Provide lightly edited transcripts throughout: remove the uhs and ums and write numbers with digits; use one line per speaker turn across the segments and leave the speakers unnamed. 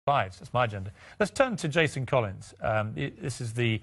lives. That's my agenda. Let's turn to Jason Collins. This is the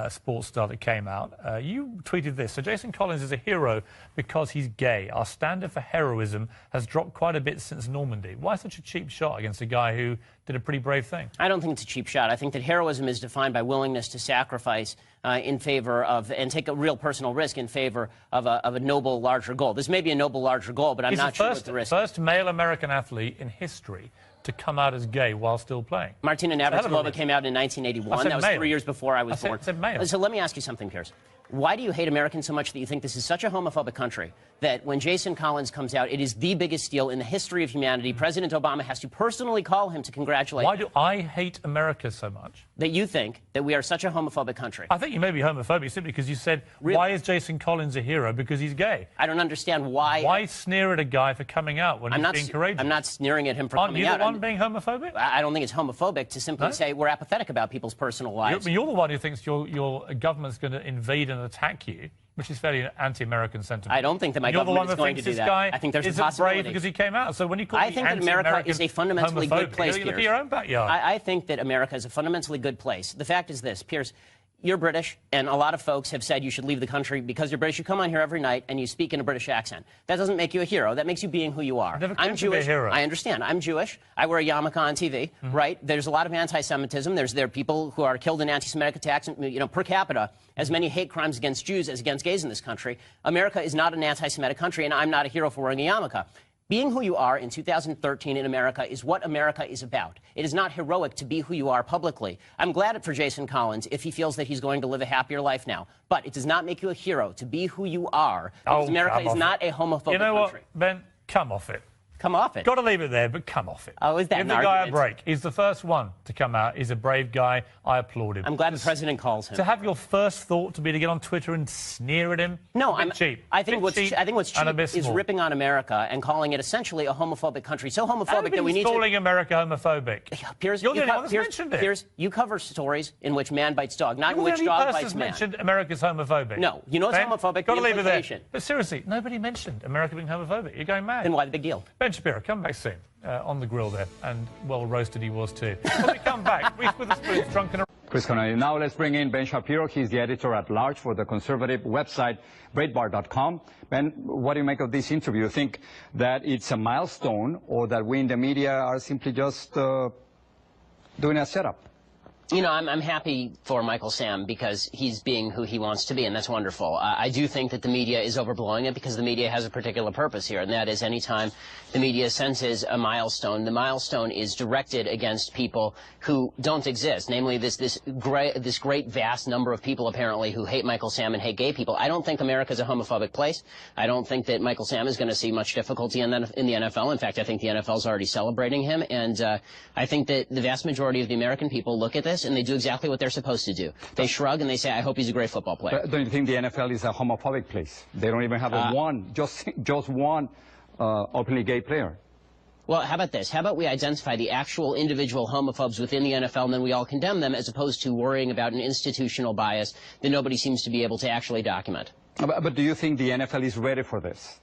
sports star that came out. You tweeted this. So Jason Collins is a hero because he's gay. Our standard for heroism has dropped quite a bit since Normandy. Why such a cheap shot against a guy who did a pretty brave thing? I
don't think it's a cheap shot. I think that heroism is defined by willingness to sacrifice in favor of, and take a real personal risk in favor of a noble, larger goal. This may be a noble, larger goal, but I'm not sure what the risk is. First
male American athlete in history to come out as gay while still playing.
Martina Navratilova came out in 1981. That was
male.
3 years before I was born.
I said male.
So let me ask you something, Piers. Why do you hate Americans so much that you think this is such a homophobic country that when Jason Collins comes out, it is the biggest deal in the history of humanity? President Obama has to personally call him to congratulate him.
Why do I hate America so much?
That you think that we are such a homophobic country.
I think you may be homophobic simply because you said, really? Why is Jason Collins a hero? Because he's gay.
I don't understand why.
Why sneer at a guy for coming out when he's being courageous?
I'm not sneering at him for coming out.
Aren't you the one being homophobic?
I don't think it's homophobic to simply say we're apathetic about people's personal lives.
You're the one who thinks your government's going to invade and attack you, which is fairly anti-American sentiment.
I don't think that my government is going to do that. I think there's a possibility.
Brave because he came out. So when you call me
anti-American, I think that America is a fundamentally good place, Piers.
Look at your own backyard.
I think that America is a fundamentally good place. The fact is this, Piers. You're British, and a lot of folks have said you should leave the country because you're British. You come on here every night and you speak in a British accent. That doesn't make you a hero. That makes you being who you are.
I'm Jewish.
I understand. I'm Jewish. I wear a yarmulke on TV, right? There's a lot of anti-Semitism. There are people who are killed in anti-Semitic attacks, per capita, as many hate crimes against Jews as against gays in this country. America is not an anti-Semitic country, and I'm not a hero for wearing a yarmulke. Being who you are in 2013 in America is what America is about. It is not heroic to be who you are publicly. I'm glad for Jason Collins if he feels that he's going to live a happier life now. But it does not make you a hero to be who you are, because America is not a homophobic country.
You know what, Ben? Come off it.
Come off it.
Got to leave it there, but come off it.
Oh, is that
Give the guy a break. He's the first one to come out. He's a brave guy. I applaud him.
I'm glad the president calls him.
To have your first thought to be to get on Twitter and sneer at him?
No, I'm
cheap.
I think what's cheap is ripping on America and calling it essentially a homophobic country. So homophobic that we need to...
calling America homophobic.
Piers,
you're the only one that's mentioned it.
Piers, you cover stories in which man bites dog, not in which dog bites man.
Mentioned America's homophobic.
No, you know it's homophobic.
Got to leave it there. But seriously, nobody mentioned America being homophobic. You're going mad.
Then why the big deal?
Ben Shapiro, come back soon. On the grill there, and well roasted he was too. When we come back, Reese Witherspoon's drunken.
Chris Connolly. Now let's bring in Ben Shapiro. He's the editor-at-large for the conservative website Breitbart.com. Ben, what do you make of this interview? You think that it's a milestone, or that we in the media are simply just doing a setup?
You know, I'm happy for Michael Sam because he's being who he wants to be, and that's wonderful. I do think that the media is overblowing it because the media has a particular purpose here, and that is anytime the media senses a milestone, the milestone is directed against people who don't exist, namely this great vast number of people apparently who hate Michael Sam and hate gay people. I don't think America is a homophobic place. I don't think that Michael Sam is going to see much difficulty in the NFL. In fact, I think the NFL is already celebrating him, and I think that the vast majority of the American people look at this and they do exactly what they're supposed to do. They shrug and they say, I hope he's a great football player.
But don't you think the NFL is a homophobic place? They don't even have just one openly gay player.
Well, how about this? How about we identify the actual individual homophobes within the NFL and then we all condemn them as opposed to worrying about an institutional bias that nobody seems to be able to actually document.
But do you think the NFL is ready for this?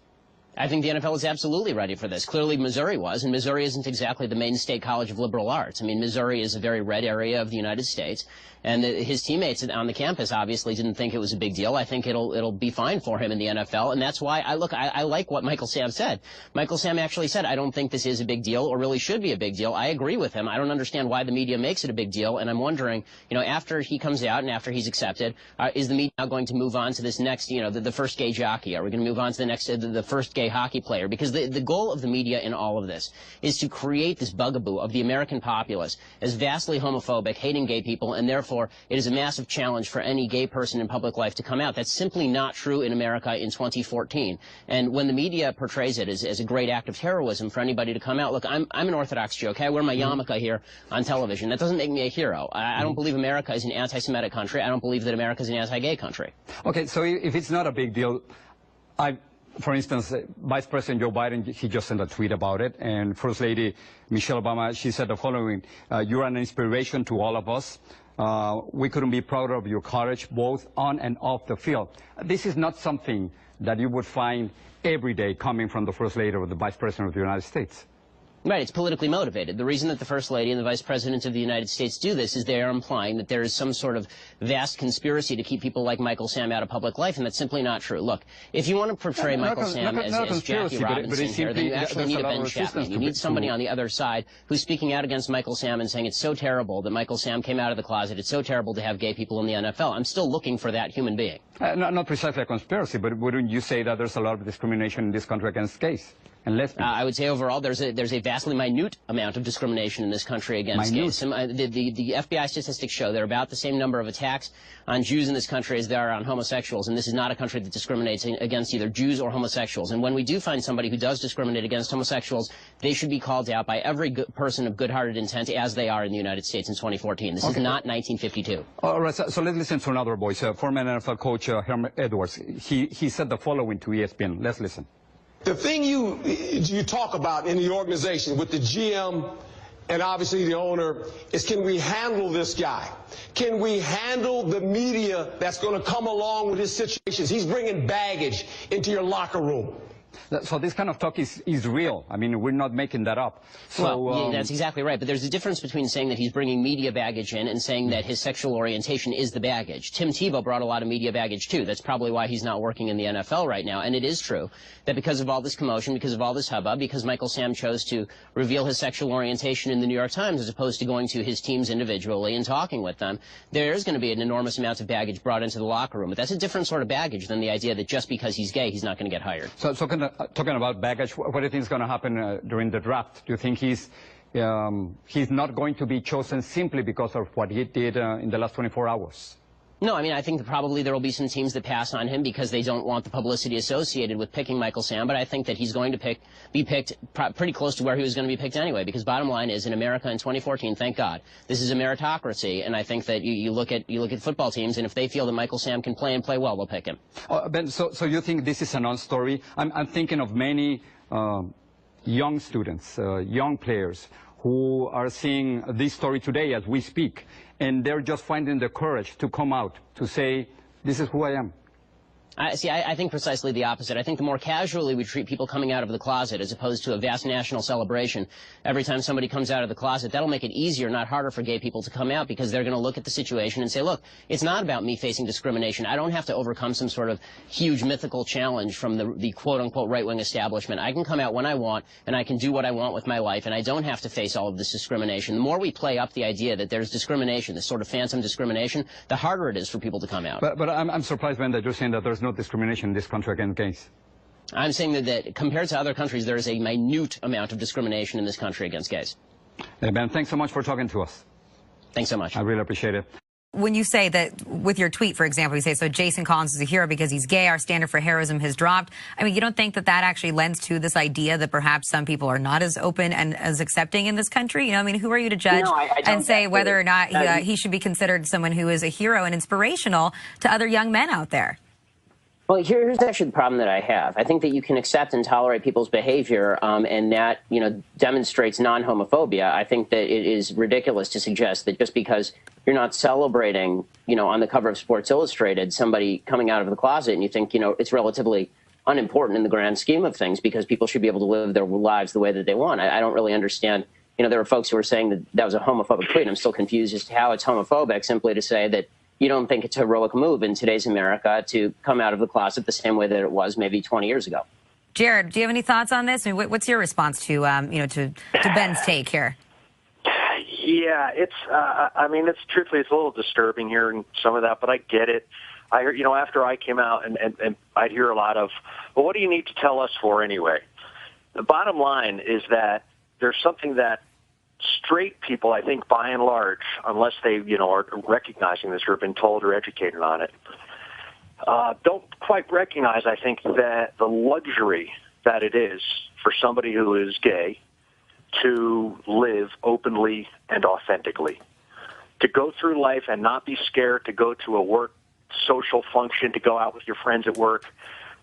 I think the NFL is absolutely ready for this. Clearly, Missouri was, and Missouri isn't exactly the main state college of liberal arts. I mean, Missouri is a very red area of the United States, and his teammates on the campus obviously didn't think it was a big deal. I think it'll be fine for him in the NFL, and that's why I like what Michael Sam said. Michael Sam actually said, I don't think this is a big deal or really should be a big deal. I agree with him. I don't understand why the media makes it a big deal, and I'm wondering, after he comes out and after he's accepted, is the media now going to move on to this next, the first gay jockey? Are we going to move on to the next, the first gay hockey player? Because the goal of the media in all of this is to create this bugaboo of the American populace as vastly homophobic, hating gay people, and therefore it is a massive challenge for any gay person in public life to come out. That's simply not true in America in 2014. And when the media portrays it as a great act of heroism for anybody to come out, look, I'm an Orthodox Jew, okay? I wear my yarmulke here on television. That doesn't make me a hero. I don't believe America is an anti-Semitic country. I don't believe that America is an anti-gay country.
Okay, so if it's not a big deal, for instance, Vice President Joe Biden, he just sent a tweet about it, and First Lady Michelle Obama, she said the following, you're an inspiration to all of us. We couldn't be prouder of your courage, both on and off the field. This is not something that you would find every day coming from the First Lady or the Vice President of the United States.
Right, it's politically motivated. The reason that the First Lady and the Vice President of the United States do this is they are implying that there is some sort of vast conspiracy to keep people like Michael Sam out of public life, and that's simply not true. Look, if you want to portray Michael Sam as Jackie Robinson here, then you actually need a Ben Chapman. You need somebody on the other side who's speaking out against Michael Sam and saying it's so terrible that Michael Sam came out of the closet, it's so terrible to have gay people in the NFL. I'm still looking for that human being.
Not precisely a conspiracy, but wouldn't you say that there's a lot of discrimination in this country against gays and lesbians?
I would say overall there's a vastly minute amount of discrimination in this country against gays. The FBI statistics show there are about the same number of attacks on Jews in this country as there are on homosexuals, and this is not a country that discriminates against either Jews or homosexuals. And when we do find somebody who does discriminate against homosexuals, they should be called out by every person of good-hearted intent as they are in the United States in 2014. This is not 1952.
All right, so let's listen to another voice. Former NFL coach Herm Edwards. He said the following to ESPN. Let's listen.
The thing you talk about in the organization with the GM and obviously the owner is, can we handle this guy? Can we handle the media that's going to come along with his situations? He's bringing baggage into your locker room.
So this kind of talk is real. I mean, we're not making that up. So,
well, yeah, that's exactly right. But there's a difference between saying that he's bringing media baggage in and saying that his sexual orientation is the baggage. Tim Tebow brought a lot of media baggage, too. That's probably why he's not working in the NFL right now. And it is true that because of all this commotion, because of all this hubbub, because Michael Sam chose to reveal his sexual orientation in the New York Times as opposed to going to his teams individually and talking with them, there is going to be an enormous amount of baggage brought into the locker room. But that's a different sort of baggage than the idea that just because he's gay, he's not going to get hired.
So talking about baggage, what do you think is going to happen during the draft? Do you think he's not going to be chosen simply because of what he did in the last 24 hours?
No, I mean, I think that probably there will be some teams that pass on him because they don't want the publicity associated with picking Michael Sam, but I think that he's going to be picked pretty close to where he was going to be picked anyway, because bottom line is, in America in 2014, thank God, this is a meritocracy, and I think that you look at football teams, and if they feel that Michael Sam can play and play well, they'll pick him.
Ben, so you think this is a non-story? I'm thinking of many young students, young players, who are seeing this story today as we speak, and they're just finding the courage to come out, to say, this is who I am.
I think precisely the opposite. I think the more casually we treat people coming out of the closet as opposed to a vast national celebration every time somebody comes out of the closet, that'll make it easier, not harder for gay people to come out, because they're going to look at the situation and say, look, it's not about me facing discrimination. I don't have to overcome some sort of huge mythical challenge from the quote-unquote right-wing establishment. I can come out when I want, and I can do what I want with my life, and I don't have to face all of this discrimination. The more we play up the idea that there's discrimination, this sort of phantom discrimination, the harder it is for people to come out.
But I'm surprised, Ben, that you're saying that there's no discrimination in this country against gays.
I'm saying that compared to other countries, there is a minute amount of discrimination in this country against gays.
Hey, Ben, thanks so much for talking to us.
Thanks so much.
I really appreciate it.
When you say that, with your tweet, for example, you say, so Jason Collins is a hero because he's gay, our standard for heroism has dropped. I mean, you don't think that that actually lends to this idea that perhaps some people are not as open and as accepting in this country? You know, I mean, who are you to judge and say whether or not he should be considered someone who is a hero and inspirational to other young men out there?
Well, here's actually the problem that I have. I think that you can accept and tolerate people's behavior, and that, demonstrates non-homophobia. I think that it is ridiculous to suggest that just because you're not celebrating, on the cover of Sports Illustrated, somebody coming out of the closet, and you think, it's relatively unimportant in the grand scheme of things because people should be able to live their lives the way that they want. I don't really understand. There are folks who are saying that that was a homophobic tweet. I'm still confused as to how it's homophobic simply to say that you don't think it's a heroic move in today's America to come out of the closet the same way that it was maybe 20 years ago.
Jared, do you have any thoughts on this? I mean, what's your response to, to Ben's take here?
Yeah, it's truthfully, it's a little disturbing hearing some of that, but I get it. I heard, after I came out and I'd hear a lot of, well, what do you need to tell us for anyway? The bottom line is that there's something that straight people, I think, by and large, unless they, are recognizing this or have been told or educated on it, don't quite recognize, I think, that the luxury that it is for somebody who is gay to live openly and authentically, to go through life and not be scared to go to a work social function, to go out with your friends at work,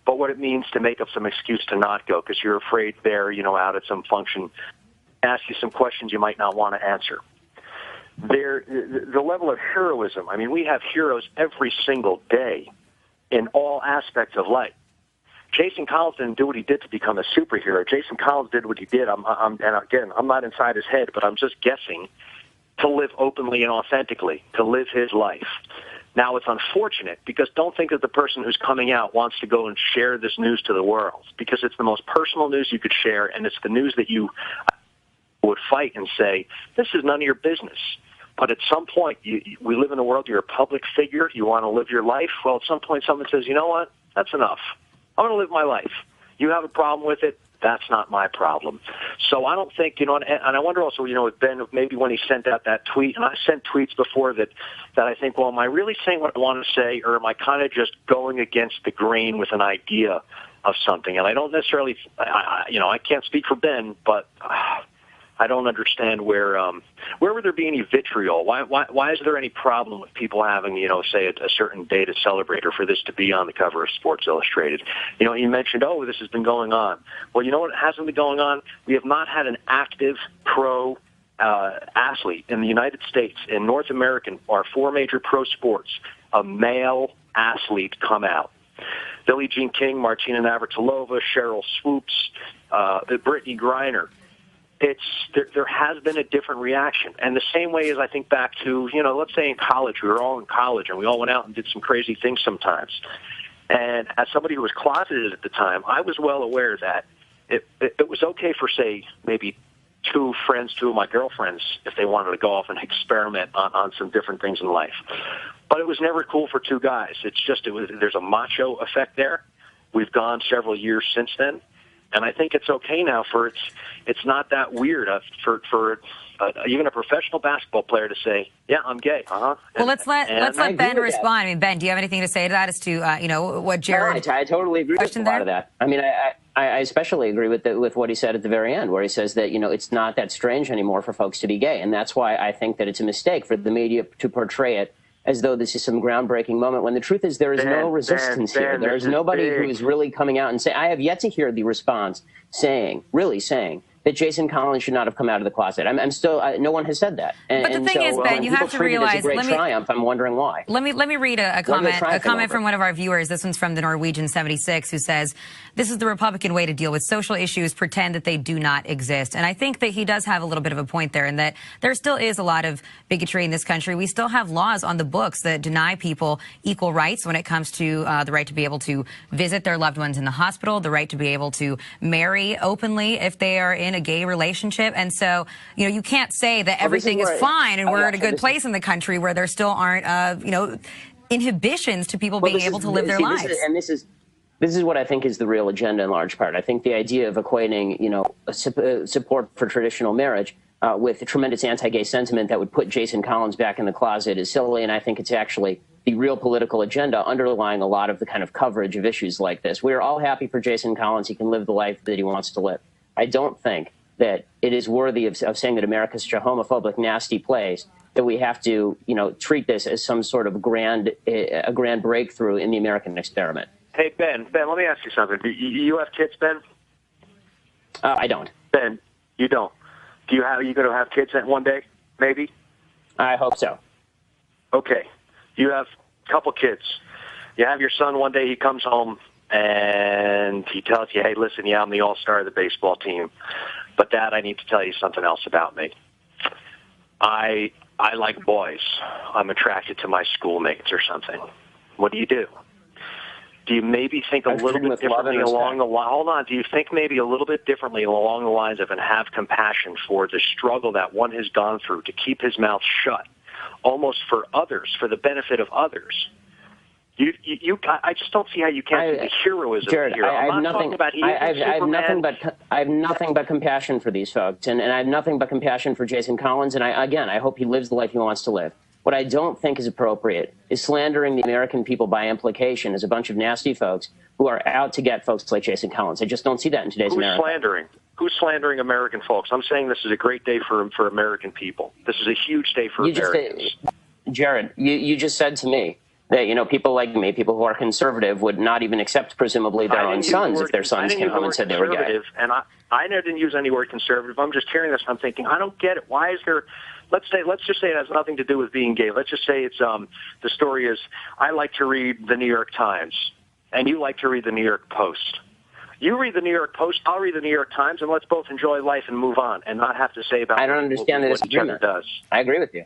but what it means to make up some excuse to not go because you're afraid they're, out at some function, ask you some questions you might not want to answer. The level of heroism, we have heroes every single day in all aspects of life. Jason Collins didn't do what he did to become a superhero. Jason Collins did what he did. And again, I'm not inside his head, but I'm just guessing, to live openly and authentically, to live his life. Now, it's unfortunate because don't think that the person who's coming out wants to go and share this news to the world, because it's the most personal news you could share, and it's the news that you would fight and say, this is none of your business. But at some point, we live in a world, you're a public figure, you want to live your life. Well, at some point, someone says, you know what, that's enough. I'm going to live my life. You have a problem with it, that's not my problem. So I don't think, and I wonder also, with Ben, maybe when he sent out that tweet, and I sent tweets before that I think, well, am I really saying what I want to say, or am I kind of just going against the grain with an idea of something? And I don't necessarily, I can't speak for Ben, but I don't understand where would there be any vitriol? Why is there any problem with people having, say a certain day to celebrate, or for this to be on the cover of Sports Illustrated? You mentioned, this has been going on. Well, you know what hasn't been going on? We have not had an active pro athlete in the United States, in North American, our four major pro sports, a male athlete come out. Billie Jean King, Martina Navratilova, Cheryl Swoops, Brittany Griner. There has been a different reaction. And the same way as I think back to, let's say in college, we were all in college and we all went out and did some crazy things sometimes. And as somebody who was closeted at the time, I was well aware that it was okay for, say, maybe two of my girlfriends, if they wanted to go off and experiment on some different things in life. But it was never cool for two guys. There's a macho effect there. We've gone several years since then. And I think it's okay now it's not that weird for even a professional basketball player to say, yeah, I'm gay.
Well, let's let Ben respond. I mean, Ben, do you have anything to say to that as to, what Jared...
No, I totally agree with a lot of that. I mean, I especially agree with what he said at the very end, where he says that, it's not that strange anymore for folks to be gay. And that's why I think that it's a mistake for the media to portray it as though this is some groundbreaking moment, when the truth is there is no resistance here. There is nobody who is really coming out and saying, I have yet to hear the response really saying that Jason Collins should not have come out of the closet. I'm still, no one has said that.
But the thing is, Ben, you have to realize,
it's a great triumph. I'm wondering why.
Let me read a comment from one of our viewers. This one's from the Norwegian 76, who says, this is the Republican way to deal with social issues, pretend that they do not exist. And I think that he does have a little bit of a point there, in that there still is a lot of bigotry in this country. We still have laws on the books that deny people equal rights when it comes to the right to be able to visit their loved ones in the hospital, the right to be able to marry openly if they are in a gay relationship. And so, you can't say that everything is fine and we're at a good place in the country where there still aren't, inhibitions to people being able to live their lives.
This is what I think is the real agenda in large part. I think the idea of equating, support for traditional marriage with a tremendous anti-gay sentiment that would put Jason Collins back in the closet is silly, and I think it's actually the real political agenda underlying a lot of the kind of coverage of issues like this. We are all happy for Jason Collins. He can live the life that he wants to live. I don't think that it is worthy of saying that America's such a homophobic, nasty place that we have to, treat this as some sort of a grand breakthrough in the American experiment.
Hey, Ben, let me ask you something. Do you have kids, Ben?
I don't.
Ben, you don't. Are you going to have kids one day, maybe?
I hope so.
Okay. You have a couple kids. You have your son one day, he comes home, and he tells you, hey, listen, yeah, I'm the all-star of the baseball team. But, Dad, I need to tell you something else about me. I like boys. I'm attracted to my schoolmates or something. What do? Do you maybe think a little bit differently along the line? Hold on. Do you think maybe a little bit differently along the lines of, and have compassion for the struggle that one has gone through to keep his mouth shut, almost for others, for the benefit of others? I just don't see how you can't see the heroism
Jared,
here.
I have nothing but compassion for these folks, and I have nothing but compassion for Jason Collins, and I hope he lives the life he wants to live. What I don't think is appropriate is slandering the American people by implication as a bunch of nasty folks who are out to get folks like Jason Collins. I just don't see that in today's America.
Who's slandering American folks? I'm saying this is a great day for American people. This is a huge day for Americans.
Jared, you just said to me that, people like me, people who are conservative, would not even accept, presumably, their own sons if their sons came home and said they were gay.
And I didn't use any word conservative. I'm just hearing this. I'm thinking, I don't get it. Why is there... Let's just say it has nothing to do with being gay. Let's just say it's the story is, I like to read the New York Times. and you like to read the New York Post. You read the New York Post, I'll read the New York Times, and let's both enjoy life and move on and not have to say about
I don't understand
what each other does.
I agree with you.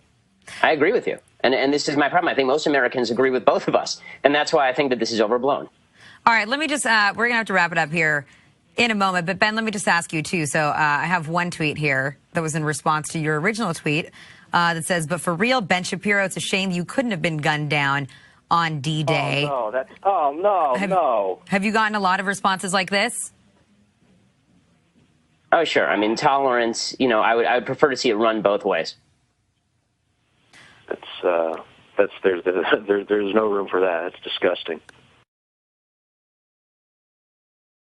I agree with you. And this is my problem. I think most Americans agree with both of us. And that's why I think that this is overblown.
All right, let me just, we're going to have to wrap it up here in a moment. But, Ben, let me just ask you, too. So I have one tweet here that was in response to your original tweet that says, but for real, Ben Shapiro, it's a shame you couldn't have been gunned down on D-Day.
No.
Have you gotten a lot of responses like this?
Oh, sure. I mean, tolerance, you know, I would prefer to see it run both ways.
There's no room for that. It's disgusting.